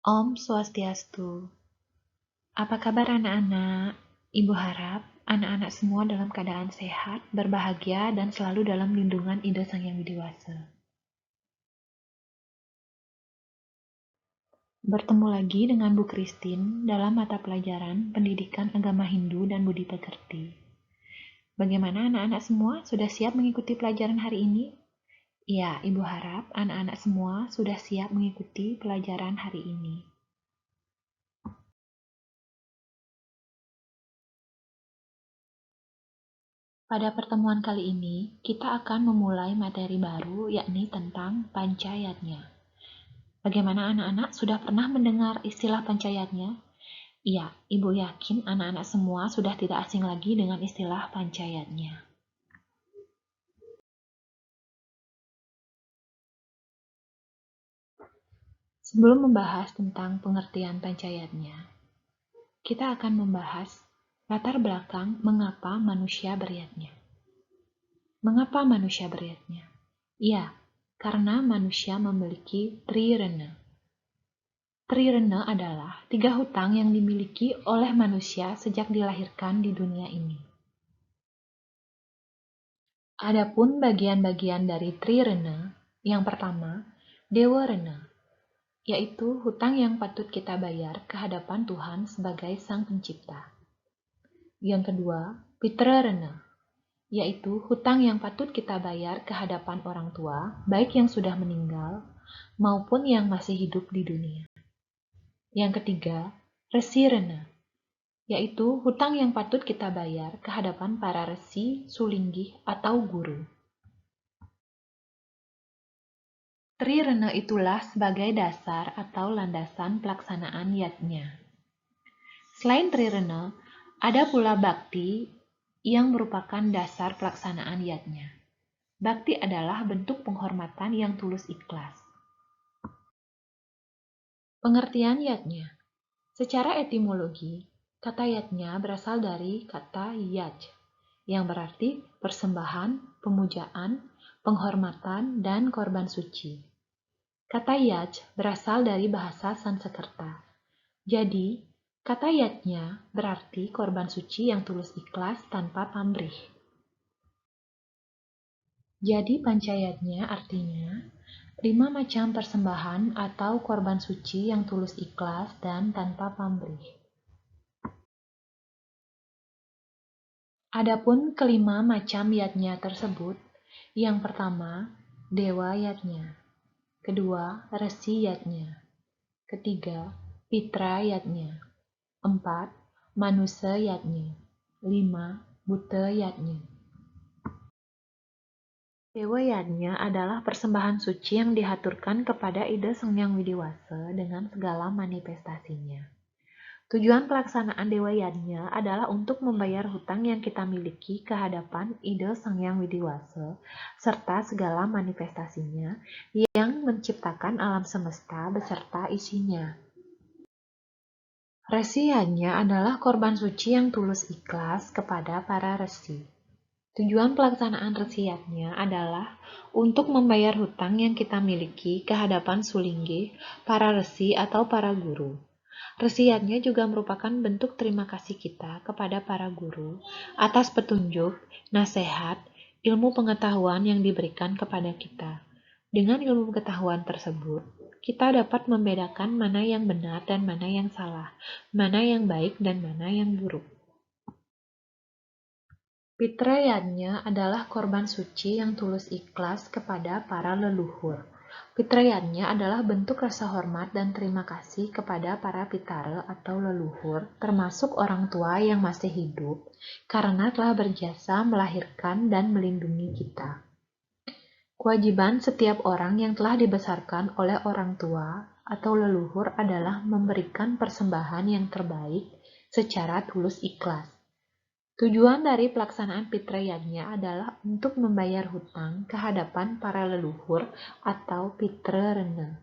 Om Swastiastu. Apa kabar anak-anak? Ibu harap anak-anak semua dalam keadaan sehat, berbahagia, dan selalu dalam lindungan Ida Sang Yang Widi Wasa. Bertemu lagi dengan Bu Christine dalam mata pelajaran Pendidikan Agama Hindu dan Budi Pekerti. Bagaimana anak-anak semua? Sudah siap mengikuti pelajaran hari ini? Ya, Ibu harap anak-anak semua sudah siap mengikuti pelajaran hari ini. Pada pertemuan kali ini, kita akan memulai materi baru, yakni tentang pancayatnya. Bagaimana anak-anak sudah pernah mendengar istilah pancayatnya? Iya, Ibu yakin anak-anak semua sudah tidak asing lagi dengan istilah pancayatnya. Sebelum membahas tentang pengertian pancayatnya, kita akan membahas latar belakang mengapa manusia beryatnya. Mengapa manusia beryatnya? Iya, karena manusia memiliki trirena. Trirena adalah 3 hutang yang dimiliki oleh manusia sejak dilahirkan di dunia ini. Adapun bagian-bagian dari trirena, yang pertama, dewarena, yaitu hutang yang patut kita bayar ke hadapan Tuhan sebagai Sang Pencipta. Yang kedua, pitrarena, yaitu hutang yang patut kita bayar ke hadapan orang tua, baik yang sudah meninggal maupun yang masih hidup di dunia. Yang ketiga, resirena, yaitu hutang yang patut kita bayar ke hadapan para resi, sulinggih, atau guru. Trirena itulah sebagai dasar atau landasan pelaksanaan yatnya. Selain trirena, ada pula bakti yang merupakan dasar pelaksanaan yatnya. Bakti adalah bentuk penghormatan yang tulus ikhlas. Pengertian yatnya. Secara etimologi, kata yatnya berasal dari kata yaj, yang berarti persembahan, pemujaan, penghormatan, dan korban suci. Kata yaj berasal dari bahasa Sanskerta. Jadi, kata yajnya berarti korban suci yang tulus ikhlas tanpa pamrih. Jadi pancayatnya artinya 5 macam persembahan atau korban suci yang tulus ikhlas dan tanpa pamrih. Adapun kelima macam yatnya tersebut, yang pertama, dewa yatnya, kedua, resi yatnya, ketiga, pitra yatnya, 4, manusia yatnya, 5, buta yatnya. Dewa yatnya adalah persembahan suci yang dihaturkan kepada Ida Sang Yang Widi Wasa dengan segala manifestasinya. Tujuan pelaksanaan Dewa Yatnya adalah untuk membayar hutang yang kita miliki ke hadapan Ida Sang Yang Widi Wasa serta segala manifestasinya yang menciptakan alam semesta beserta isinya. Resi Yatnya adalah korban suci yang tulus ikhlas kepada para resi. Tujuan pelaksanaan resi yatnya adalah untuk membayar hutang yang kita miliki ke hadapan sulinggih, para resi atau para guru. Resiyatnya juga merupakan bentuk terima kasih kita kepada para guru atas petunjuk, nasihat, ilmu pengetahuan yang diberikan kepada kita. Dengan ilmu pengetahuan tersebut, kita dapat membedakan mana yang benar dan mana yang salah, mana yang baik dan mana yang buruk. Pitrayatnya adalah korban suci yang tulus ikhlas kepada para leluhur. Pitrayatnya adalah bentuk rasa hormat dan terima kasih kepada para pitara atau leluhur, termasuk orang tua yang masih hidup, karena telah berjasa melahirkan dan melindungi kita. Kewajiban setiap orang yang telah dibesarkan oleh orang tua atau leluhur adalah memberikan persembahan yang terbaik secara tulus ikhlas. Tujuan dari pelaksanaan pitrayatnya adalah untuk membayar hutang ke hadapan para leluhur atau pitrarena.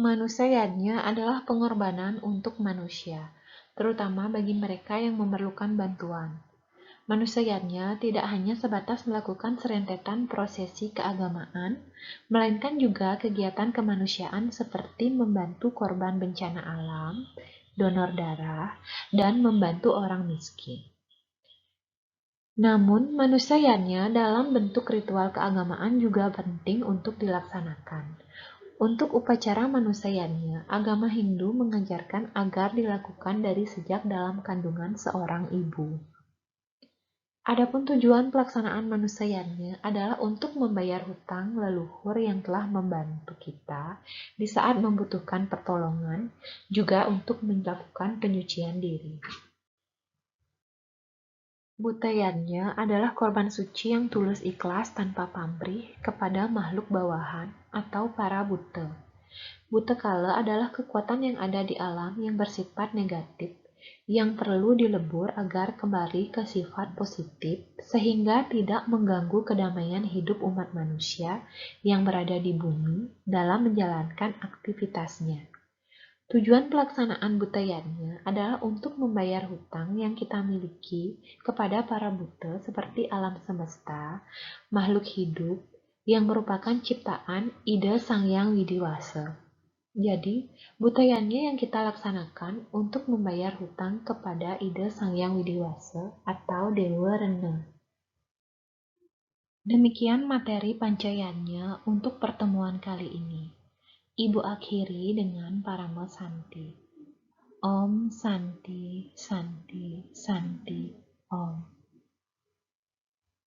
Manusianya adalah pengorbanan untuk manusia, terutama bagi mereka yang memerlukan bantuan. Manusianya tidak hanya sebatas melakukan serentetan prosesi keagamaan, melainkan juga kegiatan kemanusiaan seperti membantu korban bencana alam, donor darah, dan membantu orang miskin. Namun, manusianya dalam bentuk ritual keagamaan juga penting untuk dilaksanakan. Untuk upacara manusianya, agama Hindu mengajarkan agar dilakukan dari sejak dalam kandungan seorang ibu. Adapun tujuan pelaksanaan manusianya adalah untuk membayar hutang leluhur yang telah membantu kita di saat membutuhkan pertolongan, juga untuk melakukan penyucian diri. Buteyannya adalah korban suci yang tulus ikhlas tanpa pamrih kepada makhluk bawahan atau para bute. Bute kala adalah kekuatan yang ada di alam yang bersifat negatif, yang perlu dilebur agar kembali ke sifat positif, sehingga tidak mengganggu kedamaian hidup umat manusia yang berada di bumi dalam menjalankan aktivitasnya. Tujuan pelaksanaan buteyannya adalah untuk membayar hutang yang kita miliki kepada para buta seperti alam semesta, makhluk hidup, yang merupakan ciptaan ide Sang Hyang Widiwasa. Jadi, buteyannya yang kita laksanakan untuk membayar hutang kepada ide Sang Hyang Widiwasa atau Dewa Rena. Demikian materi pancayannya untuk pertemuan kali ini. Ibu akhiri dengan Parama Santi. Om Santi, Santi, Santi, Om.